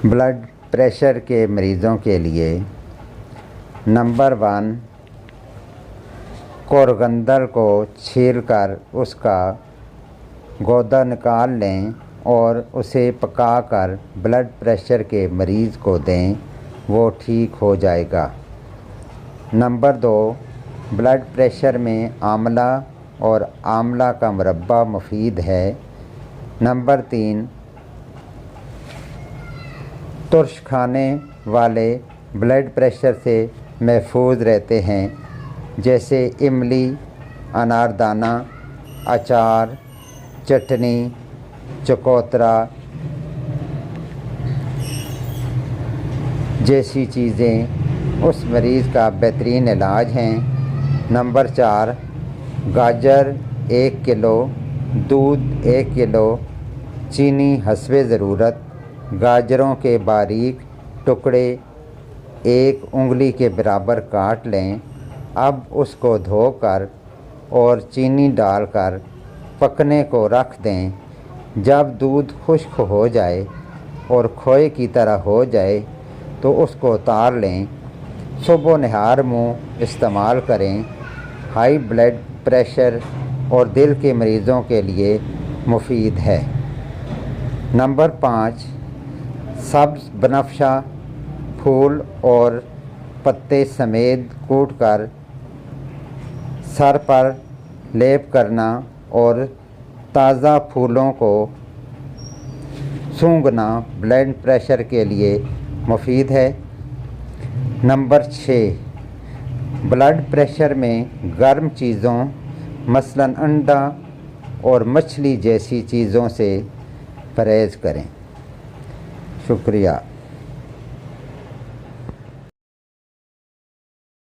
Blood pressure کے مریضوں کے لیے نمبر 1، کورگندر کو چھیل کر اس کا گودا نکال لیں اور اسے پکا کر بلڈ پریشر کے مریض کو دیں، وہ ٹھیک ہو جائے گا۔ نمبر 2، بلڈ پریشر میں آملہ اور آملہ کا مربع مفید ہے۔ نمبر 3، ترش کھانے والے بلڈ پریشر سے محفوظ رہتے ہیں، جیسے املی، اناردانہ، اچار، چٹنی، چکوترا جیسی چیزیں اس مریض کا بہترین علاج ہیں۔ نمبر 4، گاجر 1 کلو، دودھ 1 کلو، چینی حسب ضرورت۔ گاجروں کے باریک ٹکڑے 1 انگلی کے برابر کاٹ لیں۔ اب اس کو دھو کر اور چینی ڈال کر پکنے کو رکھ دیں۔ جب دودھ خشک ہو جائے اور کھوئے کی طرح ہو جائے تو اس کو اتار لیں۔ صبح و نہار منہ استعمال کریں۔ ہائی بلڈ پریشر اور دل کے مریضوں کے لیے مفید ہے۔ نمبر 5، سبز بنفشہ پھول اور پتے سمیت کوٹ کر سر پر لیپ کرنا اور تازہ پھولوں کو سونگھنا بلڈ پریشر کے لیے مفید ہے۔ نمبر 6، بلڈ پریشر میں گرم چیزوں مثلاً انڈا اور مچھلی جیسی چیزوں سے پرہیز کریں۔ شکریہ۔